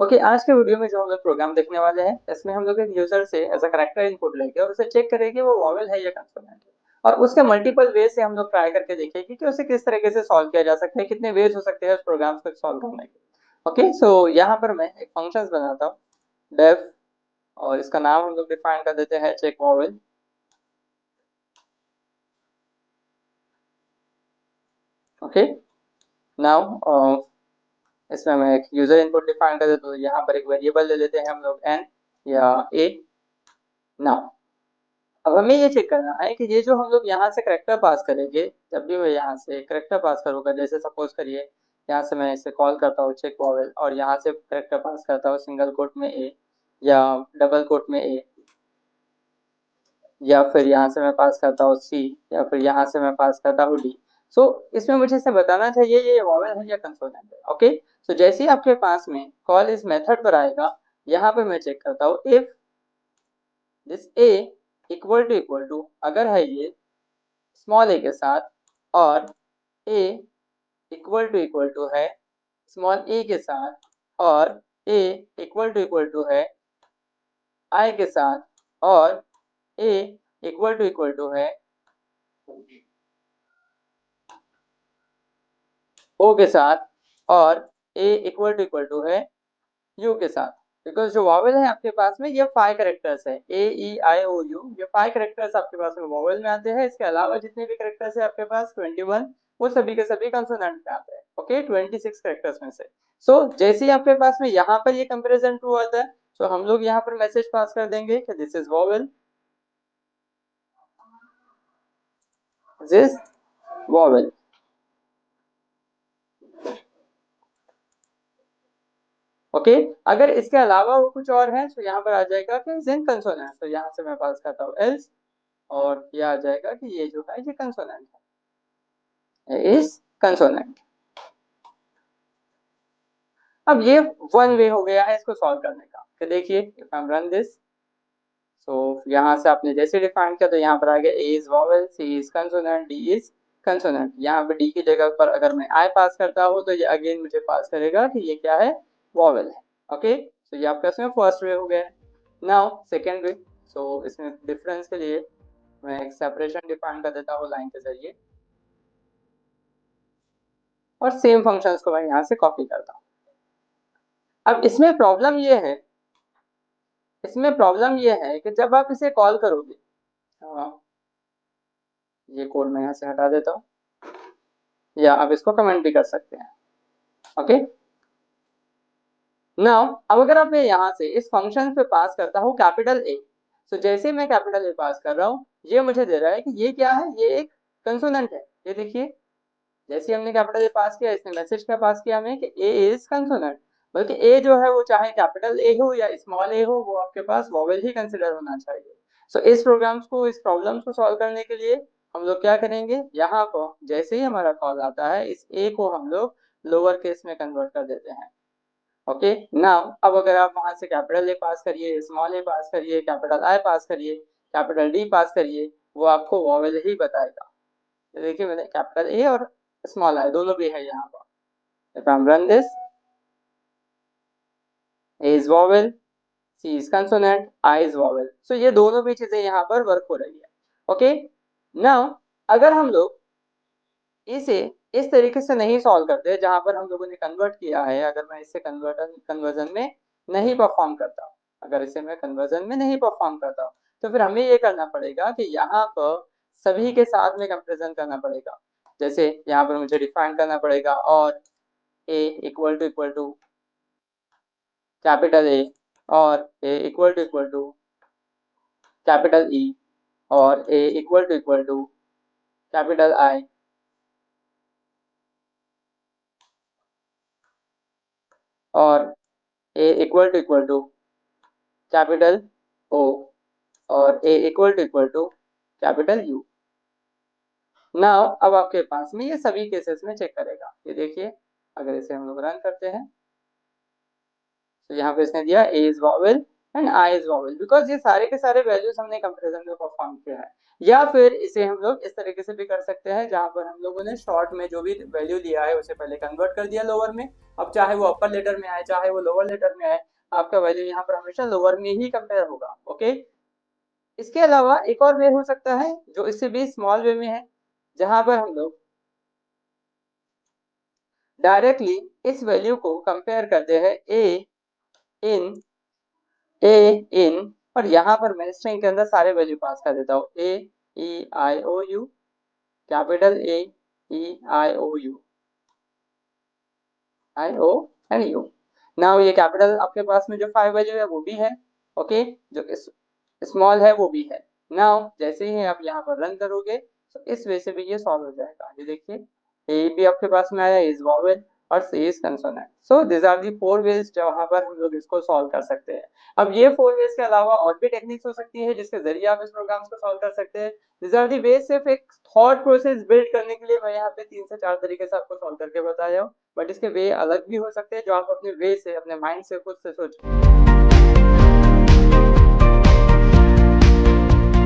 Okay, आज के video में जो हम लोग प्रोग्राम देखने वाले हैं, इसमें हम लोग एक यूजर से एज अ करेक्टर इनपुट लेंगे और उसे चेक करेंगे कि वो वॉवेल है या कंसोनेंट है। और उसके मल्टीपल वे से हम लोग ट्राई करके देखेंगे कि उसे किस तरीके से सॉल्व किया जा सकता है, कितने वेज हो सकते हैं उस प्रोग्राम को सॉल्व करने के। ओके, सो यहाँ पर मैं एक फंक्शन बनाता हूँ, डेफ, और इसका नाम हम लोग डिफाइन कर देते हैं चेक वॉवेल। ओके, नाउ इसमें मैं एक यूजर इनपुट डिफाइन कर देता हूँ, यहाँ पर एक वेरिएबल ले लेते हैं हम लोग एन या ए। नाउ अब हमें ये चेक करना है कि ये जो हम लोग यहाँ से करेक्टर पास करेंगे, जब भी मैं यहाँ से करेक्टर पास करूंगा, जैसे सपोज करिए यहाँ से मैं इसे कॉल करता हूँ चेक वॉवेल और यहाँ से करेक्टर पास करता हूँ सिंगल कोट में ए या डबल कोट में ए, या फिर यहाँ से मैं पास करता हूँ सी, या फिर यहाँ से मैं पास करता हूँ डी। सो इसमें मुझे इसे बताना चाहिए ये वॉवेल है या कंसोनेंट है। ओके, सो जैसे ही आपके पास में कॉल इस मेथड पर आएगा, यहाँ पे मैं चेक करता हूँ if this a equal to अगर है ये स्मॉल ए के साथ, और ए इक्वल टू है स्मॉल ए के साथ, और ए इक्वल टू है आई के साथ, और ए इक्वल टू है ओ के साथ, और ए इक्वल टू है यू के साथ। बिकॉज जो वॉवेल है आपके पास में ये 5 करेक्टर्स है, ए ई आई ओ यू, ये 5 करेक्टर्स आपके पास में वॉवेल में आते हैं। इसके अलावा जितने भी करेक्टर्स है आपके पास 21, वो सभी के सभी कंसोनेंट में आते हैं। ओके, 26 करेक्टर्स में से। सो जैसे ही आपके पास में यहाँ पर ये कंपेरिजन ट्रू आता है, तो हम लोग यहाँ पर मैसेज पास कर देंगे कि this is vowel, this vowel. Okay, अगर इसके अलावा वो कुछ और है तो यहाँ पर आ जाएगा कि जिन कंसोनेंट, तो यहाँ से मैं पास करता हूँ एल्स, और ये आ जाएगा कि ये जो है ये कंसोनेंट है, इज कंसोनेंट। अब ये वन वे हो गया है इसको सॉल्व करने का। तो देखिए इफ आई रन दिस, सो यहाँ से आपने जैसे डिफाइन किया तो यहाँ पर आ गया A is vowel, C is consonant, D is consonant. यहाँ पे डी की जगह पर अगर मैं आई पास करता हूँ तो ये अगेन मुझे पास करेगा कि ये क्या है, वॉवेल है। ओके, तो ये आपका इसमें फर्स्ट वे हो गया। नाउ सेकेंड वे, सो इसमें डिफरेंस के लिए मैं एक सेपरेशन डिफाइन कर देता हूँ लाइन के जरिए, और सेम फंक्शंस को मैं यहाँ से कॉपी करता हूँ। अब इसमें प्रॉब्लम ये है कि जब आप इसे कॉल करोगे, ये कोड मैं यहाँ से हटा देता हूँ, या आप इसको कमेंट भी कर सकते हैं। ओके, नाउ अब अगर आप मैं यहाँ से इस फंक्शन पे पास करता हूँ कैपिटल ए, तो जैसे मैं कैपिटल ए पास कर रहा हूँ, ये मुझे दे रहा है कि ये क्या है, ये एक कंसोनेंट है। ये देखिए, जैसे हमने कैपिटल ए पास किया, इसने मैसेज क्या पास किया हमें कि ए इज कंसोनेंट। बल्कि ए जो है वो चाहे कैपिटल ए हो या स्मॉल ए हो, वो आपके पास वॉवेल ही कंसिडर होना चाहिए। सो इस प्रोग्राम्स को, इस प्रॉब्लम्स को सॉल्व करने के लिए हम लोग क्या करेंगे, यहाँ को जैसे ही हमारा कॉल आता है, इस ए को हम लोग लोअर केस में कन्वर्ट कर देते हैं। ओके, नाउ अब अगर आप वहां से कैपिटल ए पास करिए, स्मॉल ए पास करिए, कैपिटल आई पास करिए, कैपिटल डी पास करिए, वो आपको वॉवेल ही बताएगा। तो देखिए मैंने कैपिटल ए और स्मॉल आई दोनों भी है यहाँ पर। If I run this, A is vowel, C is consonant, I is vowel. So ये दोनों भी चीजें यहाँ पर वर्क हो रही है। ओके, नाउ अगर हम लोग इसे इस तरीके से नहीं सॉल्व करते जहां पर हम लोगों ने कन्वर्ट किया है, अगर मैं इसे कन्वर्जन में नहीं परफॉर्म करता, अगर इसे मैं कन्वर्जन में नहीं परफॉर्म करता, तो फिर हमें ये करना पड़ेगा कि यहाँ पर सभी के साथ में कंपेरिजन करना पड़ेगा। जैसे यहाँ पर मुझे डिफाइन करना पड़ेगा और ए इक्वल टू कैपिटल ए, और ए इक्वल टू कैपिटल ई, और ए इक्वल टू कैपिटल आई, और ए इक्वल टू कैपिटल ओ, और ए equal to capital U. Now अब आपके पास में ये सभी केसेस में चेक करेगा। ये देखिए, अगर इसे हम लोग रन करते हैं, तो यहाँ पे इसने दिया A is vowel, and I is vowel, because ये सारे के सारे वैल्यूज हमने कंपैरिजन में परफॉर्म किया है। या फिर इसे हम लोग इस तरीके से भी कर सकते हैं, जहां पर हम लोगों ने शॉर्ट में जो भी वैल्यू लिया है उसे पहले कन्वर्ट कर दिया लोअर में। अब चाहे वो अपर लेटर में आए चाहे वो लोअर लेटर में आए, आपका वैल्यू यहाँ पर हमेशा लोअर में ही कंपेयर होगा। ओके, इसके अलावा एक और वे हो सकता है जो इससे भी स्मॉल वे में है, जहां पर हम लोग डायरेक्टली इस वैल्यू को कंपेयर करते हैं इन ए इन, और यहाँ पर मैं स्ट्रिंग के अंदर सारे वैल्यू पास कर देता हूँ, A E I O U, capital A E I O and U. Now ये कैपिटल आपके पास में जो 5 वैल्यू है वो भी है, ओके, जो स्मॉल है वो भी है। नाउ जैसे ही आप यहाँ पर रन करोगे तो इस वे से भी ये सॉल्व हो जाएगा। ये देखिए, ए भी आपके पास में आया, इज वॉवेल और C is consonant. So this are the 4 ways जहाँ पर हम लोग इसको सॉल्व कर सकते हैं। अब ये 4 वेज के अलावा और भी टेक्निक्स हो सकती है जिसके जरिए आप इस प्रोग्राम्स को सॉल्व कर सकते हैं। This are the ways. सिर्फ एक थॉट प्रोसेस बिल्ड करने के लिए मैं यहाँ पे 3 से 4 तरीके से आपको सॉल्व करके बताया हूँ, बट इसके वे अलग भी हो सकते हैं जो आप अपने वे से, अपने माइंड से खुद से सोच